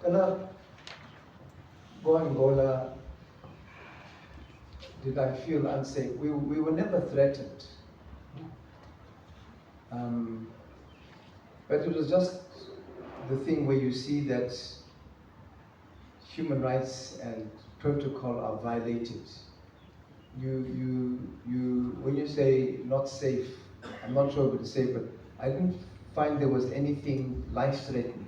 much. Go Angola, did I feel unsafe? We were never threatened. But it was just the thing where you see that human rights and protocol are violated. When you say not safe, I'm not sure what to say, but I didn't find there was anything life-threatening.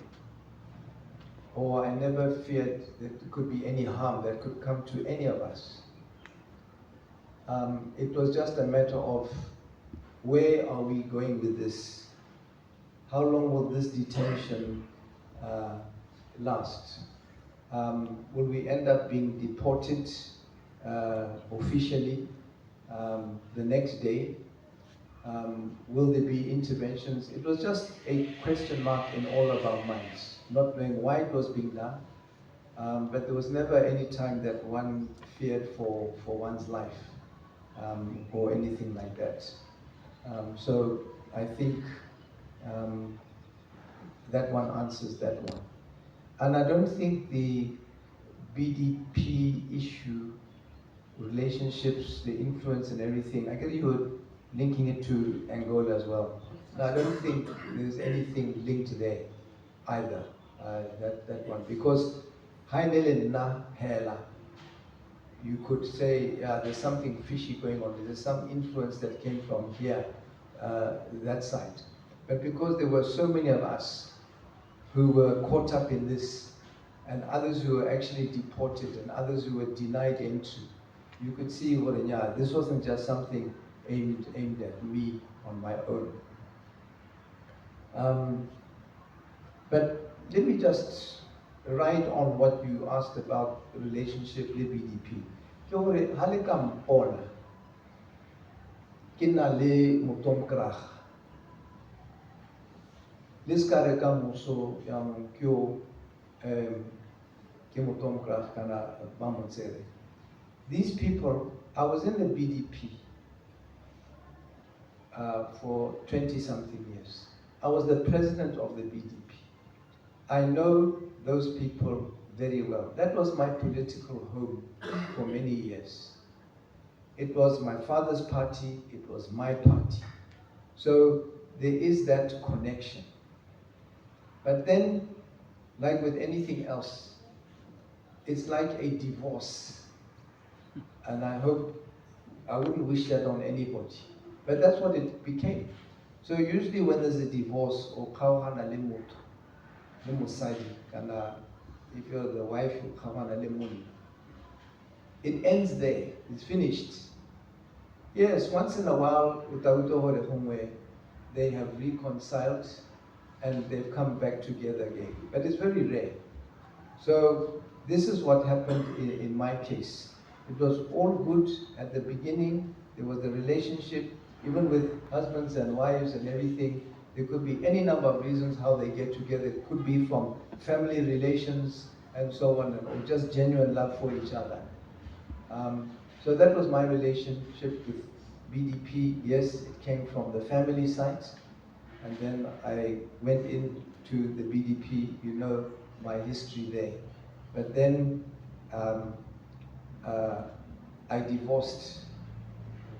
Or I never feared that there could be any harm that could come to any of us. It was just a matter of where are we going with this? How long will this detention last? Will we end up being deported officially the next day? Will there be interventions? It was just a question mark in all of our minds, not knowing why it was being done, but there was never any time that one feared for one's life or anything like that. So I think that one answers that one. And I don't think the BDP issue, relationships, the influence and everything, I guess you were linking it to Angola as well. No, I don't think there's anything linked there either, that one. Because Hainele na hela, you could say, yeah, there's something fishy going on. There's some influence that came from here, that side. But because there were so many of us who were caught up in this, and others who were actually deported, and others who were denied entry, you could see, well, yeah, this wasn't just something aimed at me on my own. But let me just ride on what you asked about the relationship with BDP. Halekam ona, kinale mutom krach. Liskare kamuso yang kyo kimutom krach kana bamutsere. These people, I was in the BDP for 20-something years. I was the president of the BDP. I know those people very well. That was my political home for many years. It was my father's party, it was my party. So there is that connection. But then, like with anything else, it's like a divorce. And I hope, I wouldn't wish that on anybody. But that's what it became. So usually when there's a divorce, or kauhana limutu, limusadi, kana if you're the wife, kauhana limuni, it ends there, it's finished. Yes, once in a while, they have reconciled and they've come back together again. But it's very rare. So this is what happened in my case. It was all good at the beginning. There was the relationship, even with husbands and wives and everything. There could be any number of reasons how they get together. It could be from family relations and so on, or just genuine love for each other. So that was my relationship with BDP. Yes, it came from the family side. And then I went into the BDP, you know my history there. But then I divorced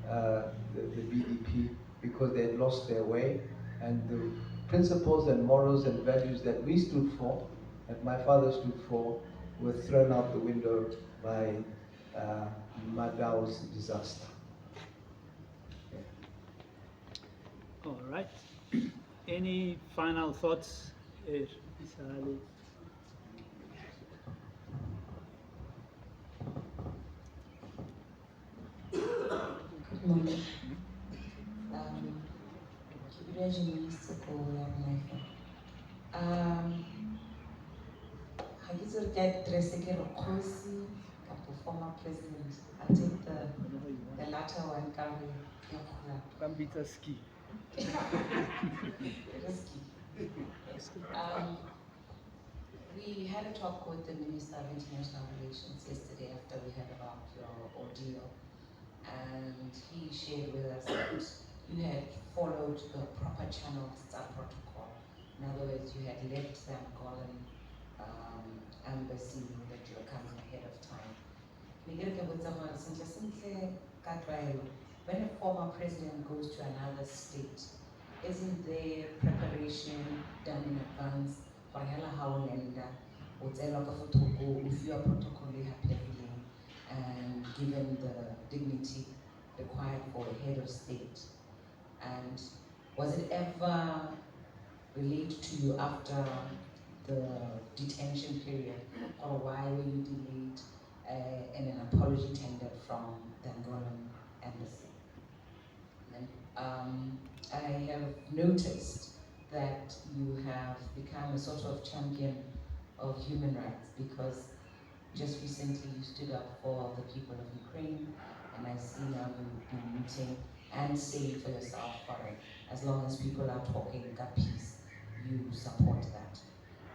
the BDP because they had lost their way, and the principles and morals and values that we stood for, that my father stood for, were thrown out the window by Madao's disaster. Okay. All right. Any final thoughts, Mr. Ali? Good morning. Former president. I think the latter one can be ski. We had a talk with the Minister of International Relations yesterday after we heard about your ordeal, and he shared with us that you had followed the proper channels, that protocol, In other words, you had left the Angolan embassy, knew that you were coming ahead of time. When a former president goes to another state, isn't there preparation done in advance? If you are protocolly and given the dignity required for a head of state. And was it ever relayed to you after the detention period, or why were you delayed and an apology tendered from the Angolan embassy? And I have noticed that you have become a sort of champion of human rights, because just recently you stood up for the people of Ukraine, and I see now you've been meeting and saying for yourself, foreign, as long as people are talking about peace, you support that.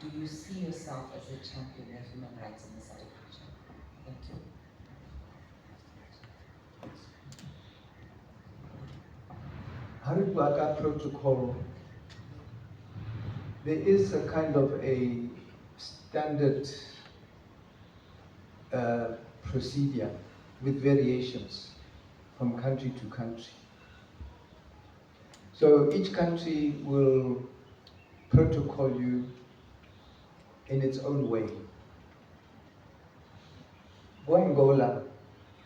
Do you see yourself as a champion of human rights in the SADC region? Thank you. Haribaka protocol, there is a kind of a standard procedure with variations from country to country. So each country will protocol you in its own way. For Angola,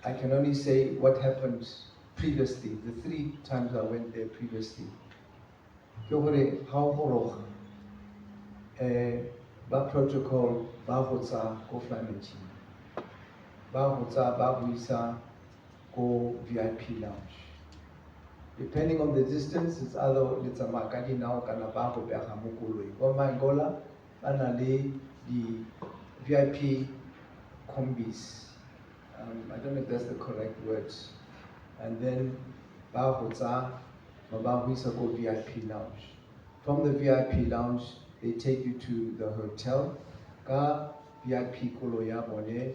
I can only say what happened previously, the 3 times I went there previously. Ba protocol, ba hotsa ko flamechi, ba hotsa ba buisa ko VIP lounge. Depending on the distance, it's either litsamaka now kana ba go pega mo koloi. Go Angola, bana le the VIP combis. I don't know if that's the correct words. And then ba hotsa ba buisa ko VIP lounge. From the VIP lounge, they take you to the hotel. Ka VIP koloya bone,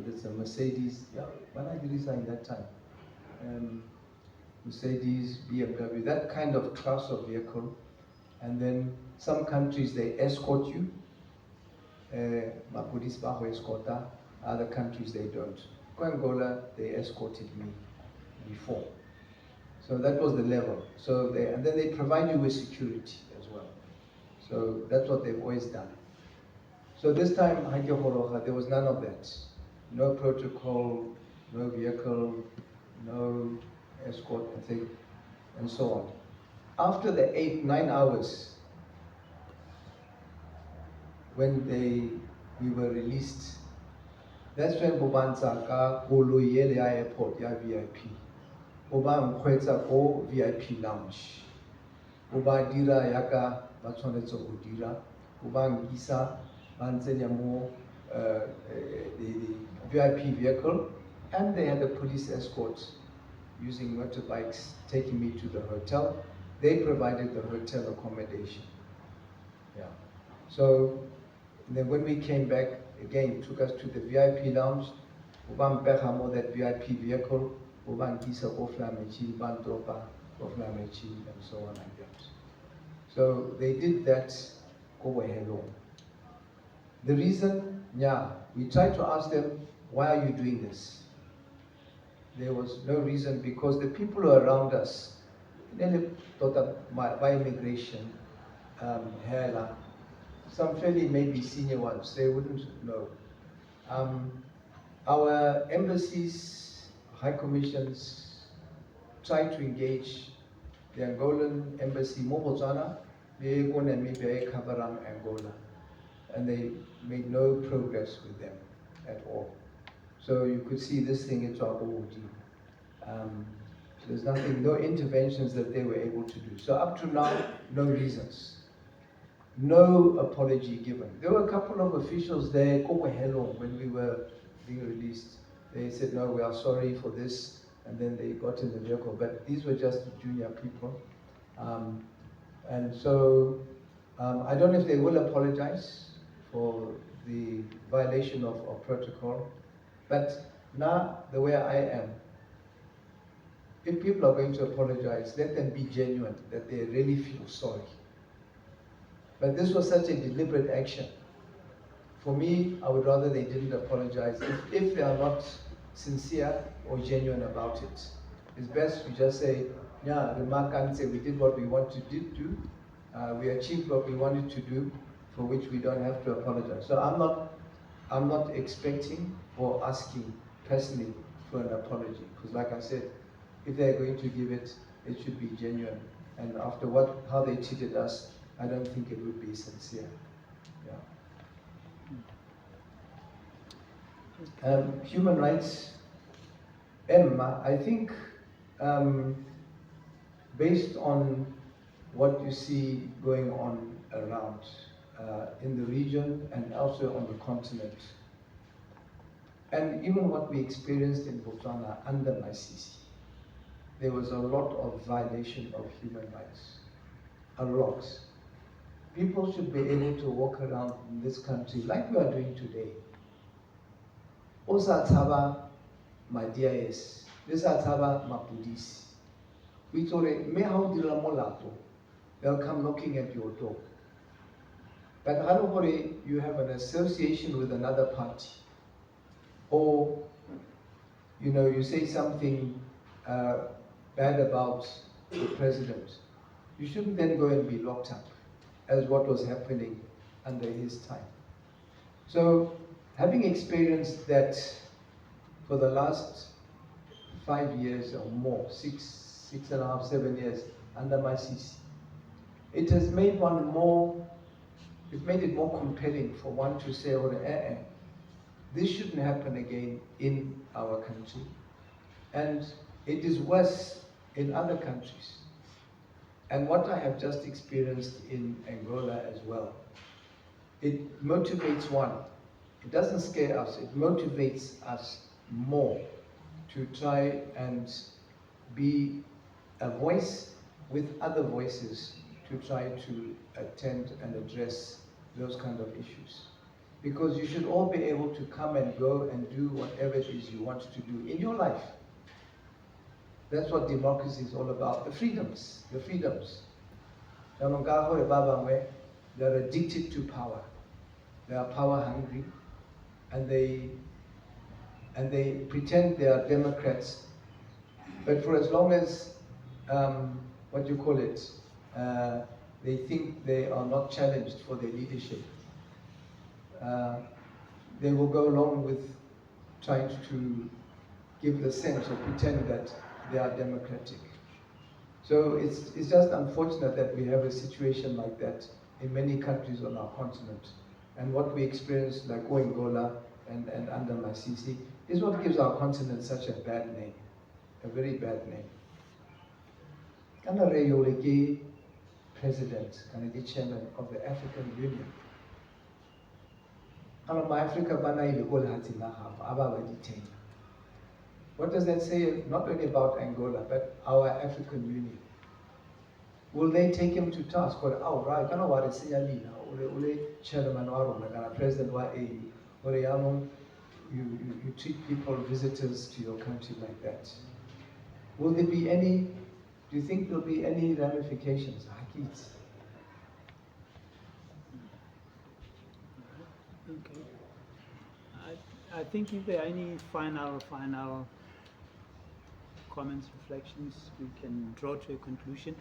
it's a Mercedes. Yeah, what I did in that time. Mercedes, BMW, that kind of class of vehicle. And then some countries they escort you. Other countries they don't. Angola, they escorted me before. So that was the level. So and then they provide you with security as well. So that's what they've always done. So this time, there was none of that. No protocol, no vehicle, no escort, and so on. After the 8-9 hours, when we were released, that's when Bobanza ka koloyele ya airport ya VIP. Boba mkhwetsa ko VIP lounge. Boba dira yaka ba tshwanetse go dira. Boba ngisa ba ntsenya mo the VIP vehicle, and they had a police escort using motorbikes taking me to the hotel. They provided the hotel accommodation. Yeah. So then when we came back, again, took us to the VIP lounge. Ubam Behamo, that VIP vehicle, Ubam Kisa Oflamechi, Bantropa Oflamechi, and so on like that. So they did that over hello. The reason, yeah, we tried to ask them, why are you doing this? There was no reason, because the people who are around us, by immigration, Hela, some fairly maybe senior ones, they wouldn't know. Our embassies, high commissions, try to engage the Angolan embassy, Botswana, Angola, and they made no progress with them at all. So you could see this thing into our OD. There's nothing, no interventions that they were able to do. So up to now, no reasons. No apology given. There were a couple of officials there, when we were being released. They said, no, we are sorry for this, and then they got in the vehicle. But these were just junior people. And so, I don't know if they will apologize for the violation of protocol. But now, the way I am, if people are going to apologize, let them be genuine, that they really feel sorry. But this was such a deliberate action. For me, I would rather they didn't apologize. If they are not sincere or genuine about it, it's best we just say, yeah, remark and say we did what we wanted to do, we achieved what we wanted to do, for which we don't have to apologize. So I'm not expecting or asking personally for an apology, because like I said, if they're going to give it, it should be genuine. And after how they treated us, I don't think it would be sincere. Yeah. Human rights, Emma, I think based on what you see going on around in the region and also on the continent, and even what we experienced in Botswana under Masisi, there was a lot of violation of human rights, a lot. People should be able to walk around in this country like we are doing today. Osa taba my DIS, this taba my police. We told me how dira molato, they'll come knocking at your door. But Hanokore, you have an association with another party, or you say something bad about the president. You shouldn't then go and be locked up, as what was happening under his time. So, having experienced that for the last 5 years or more, 6.5, 7 years under Masisi, it has made it more compelling for one to say, this shouldn't happen again in our country. And it is worse in other countries. And what I have just experienced in Angola as well, it motivates one. It doesn't scare us, it motivates us more to try and be a voice with other voices to try to attend and address those kind of issues. Because you should all be able to come and go and do whatever it is you want to do in your life. That's what democracy is all about, the freedoms. They're addicted to power. They are power hungry, and they pretend they are Democrats. But for as long as, they think they are not challenged for their leadership, they will go along with trying to give the sense or pretend that they are democratic. So it's just unfortunate that we have a situation like that in many countries on our continent. And what we experience, like Angola and under Masisi, is what gives our continent such a bad name, a very bad name. Kanareyoleke President, the Chairman of the African Union. Detained. What does that say, not only about Angola, but our African Union? Will they take him to task? Or, Chairman or President or you treat people, visitors to your country like that? Will there be any, do you think there'll be any ramifications? Okay. I think if there are any final comments, reflections, we can draw to a conclusion.